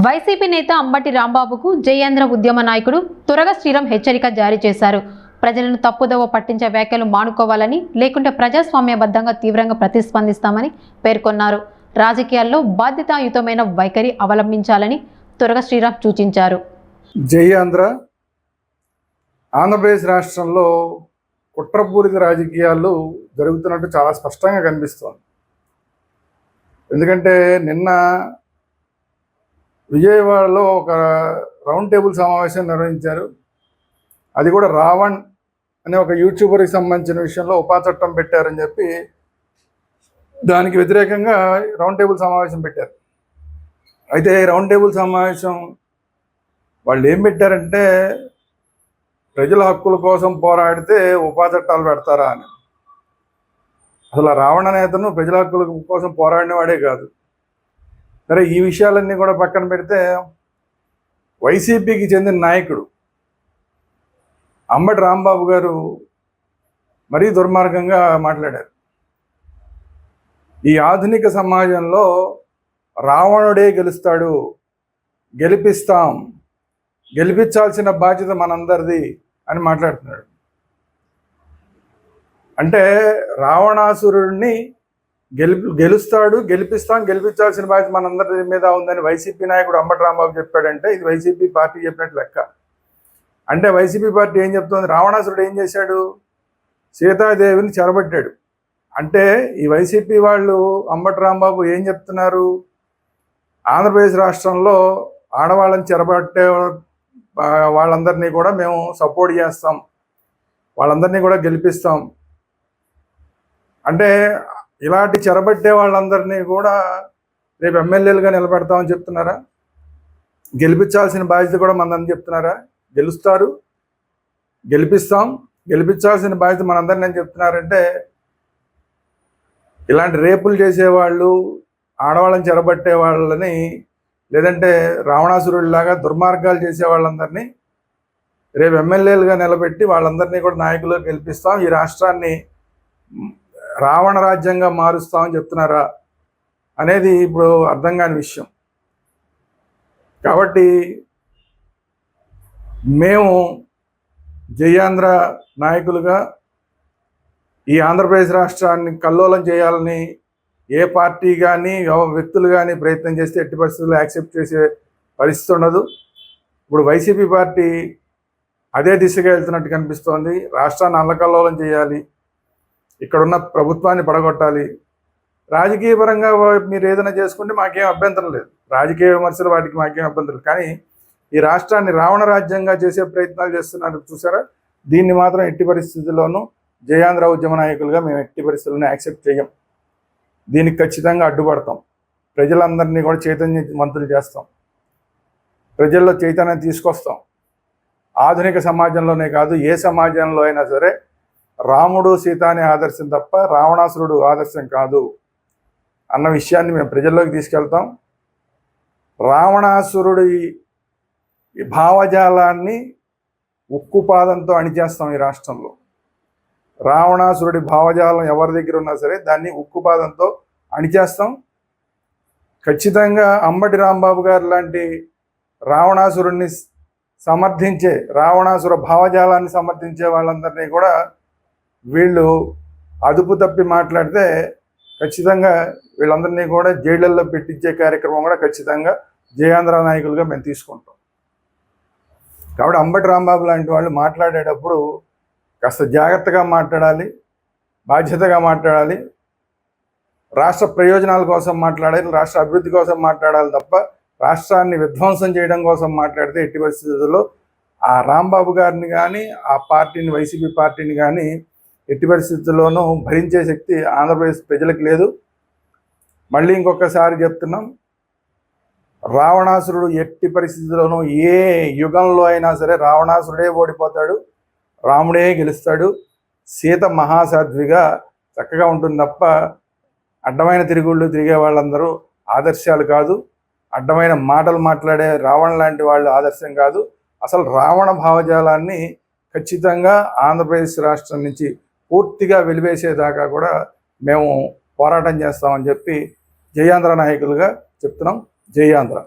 YCP నేత అంబటి రాంబాబుకు జయేంద్ర ఉద్యమ నాయకుడు తురగ శ్రీరామ్ హెచ్చరిక జారీ చేశారు. ప్రజలను తప్పుదోవ పట్టించే వ్యాఖ్యలు మానుకోవాలని, లేకుంటే ప్రజాస్వామ్యబద్ధంగా తీవ్రంగా ప్రతిస్పందిస్తామని పేర్కొన్నారు. రాజకీయాల్లో బాధ్యతాయుతమైన వైఖరి అవలంబించాలని తురగ శ్రీరామ్ సూచించారు. జయాంధ్ర ఆంధ్రప్రదేశ్ రాష్ట్రంలో కుట్రపూరిత రాజకీయాలు జరుగుతున్నట్టు చాలా స్పష్టంగా కనిపిస్తోంది. ఎందుకంటే నిన్న విజయవాడలో ఒక రౌండ్ టేబుల్ సమావేశం నిర్వహించారు. అది కూడా రావణ్ అనే ఒక యూట్యూబర్కి సంబంధించిన విషయంలో ఉపా చట్టం పెట్టారని చెప్పి దానికి వ్యతిరేకంగా రౌండ్ టేబుల్ సమావేశం పెట్టారు. అయితే రౌండ్ టేబుల్ సమావేశం వాళ్ళు ఏం పెట్టారంటే ప్రజల హక్కుల కోసం పోరాడితే ఉపా చట్టాలు పెడతారా అని. అసలు రావణ నేతను ప్రజల హక్కుల కోసం పోరాడిన వాడే కాదు. సరే, ఈ విషయాలన్నీ కూడా పక్కన పెడితే వైసీపీకి చెందిన నాయకుడు అంబటి రాంబాబు గారు మరీ దుర్మార్గంగా మాట్లాడారు. ఈ ఆధునిక సమాజంలో రావణుడే గెలుస్తాడు, గెలిపిస్తాం, గెలిపించాల్సిన బాధ్యత మనందరిది అని మాట్లాడుతున్నాడు. అంటే రావణాసురుడిని గెలుస్తాడు, గెలిపిస్తాం, గెలిపించాల్సిన బాధ్యత మనందరి మీద ఉందని వైసీపీ నాయకుడు అంబటి రాంబాబు చెప్పాడంటే ఇది వైసీపీ పార్టీ చెప్పినట్టు లెక్క. అంటే వైసీపీ పార్టీ ఏం చెప్తుంది? రావణాసురుడు ఏం చేశాడు? సీతాదేవిని చెరబట్టాడు. అంటే ఈ వైసీపీ వాళ్ళు అంబటి రాంబాబు ఏం చెప్తున్నారు? ఆంధ్రప్రదేశ్ రాష్ట్రంలో ఆడవాళ్ళని చెరబట్టే వాళ్ళందరినీ కూడా మేము సపోర్ట్ చేస్తాం, వాళ్ళందరినీ కూడా గెలిపిస్తాం. అంటే ఇలాంటి చెరబట్టే వాళ్ళందరినీ కూడా రేపు ఎమ్మెల్యేలుగా నిలబెడతామని చెప్తున్నారా? గెలిపించాల్సిన బాధ్యత కూడా మనందరినీ చెప్తున్నారా? గెలుస్తారు, గెలిపిస్తాం, గెలిపించాల్సిన బాధ్యత మనందరినీ అని చెప్తున్నారంటే ఇలాంటి రేపులు చేసేవాళ్ళు, ఆడవాళ్ళని చెరబట్టే వాళ్ళని, లేదంటే రావణాసురుడిలాగా దుర్మార్గాలు చేసే వాళ్ళందరినీ రేపు ఎమ్మెల్యేలుగా నిలబెట్టి వాళ్ళందరినీ కూడా నాయకులుగా గెలిపిస్తాం, ఈ రాష్ట్రాన్ని రావణ రాజ్యంగా మారుస్తామని చెప్తున్నారా అనేది ఇప్పుడు అర్థం కాని విషయం. కాబట్టి మేము జయాంధ్ర నాయకులుగా ఈ ఆంధ్రప్రదేశ్ రాష్ట్రాన్ని కల్లోలం చేయాలని ఏ పార్టీ కానీ వ్యక్తులు కానీ ప్రయత్నం చేస్తే ఎట్టి పరిస్థితుల్లో యాక్సెప్ట్ చేసే పరిస్థితి ఉండదు. ఇప్పుడు వైసీపీ పార్టీ అదే దిశగా వెళ్తున్నట్టు కనిపిస్తోంది. రాష్ట్రాన్ని అల్లకల్లోలం చేయాలి, ఇక్కడున్న ప్రభుత్వాన్ని పడగొట్టాలి. రాజకీయ పరంగా మీరు ఏదైనా చేసుకుంటే మాకేం అభ్యంతరం లేదు, రాజకీయ విమర్శలు వాటికి మాకేం అభ్యంతరం. కానీ ఈ రాష్ట్రాన్ని రావణ రాజ్యంగా చేసే ప్రయత్నాలు చేస్తున్నారు చూసారా, దీన్ని మాత్రం ఎట్టి పరిస్థితుల్లోనూ జయాంధ్ర ఉద్యమ నాయకులుగా మేము ఎట్టి పరిస్థితుల్లోనూ యాక్సెప్ట్ చేయం. దీనికి ఖచ్చితంగా అడ్డుపడతాం. ప్రజలందరినీ కూడా చైతన్యవంతులు చేస్తాం, ప్రజల్లో చైతన్యం తీసుకొస్తాం. ఆధునిక సమాజంలోనే కాదు, ఏ సమాజంలో అయినా సరే రాముడు సీతానే ఆదర్శం తప్ప రావణాసురుడు ఆదర్శం కాదు అన్న విషయాన్ని మేము ప్రజల్లోకి తీసుకెళ్తాం. రావణాసురుడి భావజాలాన్ని ఉక్కుపాదంతో అణిచేస్తాం ఈ రాష్ట్రంలో. రావణాసురుడి భావజాలం ఎవరి దగ్గర ఉన్నా సరే దాన్ని ఉక్కుపాదంతో అణిచేస్తాం. ఖచ్చితంగా అంబటి రాంబాబు గారు లాంటి రావణాసురుడిని సమర్థించే, రావణాసుర భావజాలాన్ని సమర్థించే వాళ్ళందరినీ కూడా వీళ్ళు అదుపు తప్పి మాట్లాడితే ఖచ్చితంగా వీళ్ళందరినీ కూడా జైళ్ళల్లో పెట్టించే కార్యక్రమం కూడా ఖచ్చితంగా జయాంధ్ర నాయకులుగా మేము తీసుకుంటాం. కాబట్టి అంబటి రాంబాబు లాంటి వాళ్ళు మాట్లాడేటప్పుడు కాస్త జాగ్రత్తగా మాట్లాడాలి, బాధ్యతగా మాట్లాడాలి, రాష్ట్ర ప్రయోజనాల కోసం మాట్లాడాలి, రాష్ట్ర అభివృద్ధి కోసం మాట్లాడాలి తప్ప రాష్ట్రాన్ని విధ్వంసం చేయడం కోసం మాట్లాడితే ఎట్టి పరిస్థితుల్లో ఆ రాంబాబు గారిని కానీ ఆ పార్టీని, వైసీపీ పార్టీని కానీ ఎట్టి పరిస్థితుల్లోనూ భరించే శక్తి ఆంధ్రప్రదేశ్ ప్రజలకు లేదు. మళ్ళీ ఇంకొకసారి చెప్తున్నాం, రావణాసురుడు ఎట్టి పరిస్థితుల్లోనూ ఏ యుగంలో అయినా సరే రావణాసురుడే ఓడిపోతాడు, రాముడే గెలుస్తాడు. సీత మహాసాధ్విగా చక్కగా ఉంటుంది తప్ప అడ్డమైన తిరుగుళ్ళు తిరిగే వాళ్ళందరూ ఆదర్శాలు కాదు, అడ్డమైన మాటలు మాట్లాడే రావణ లాంటి వాళ్ళు ఆదర్శం కాదు. అసలు రావణ భావజాలాన్ని ఖచ్చితంగా ఆంధ్రప్రదేశ్ రాష్ట్రం నుంచి పూర్తిగా వెలివేసేదాకా కూడా మేము పోరాటం చేస్తామని చెప్పి జయాంధ్ర నాయకులుగా చెప్తున్నాం. జయాంధ్ర.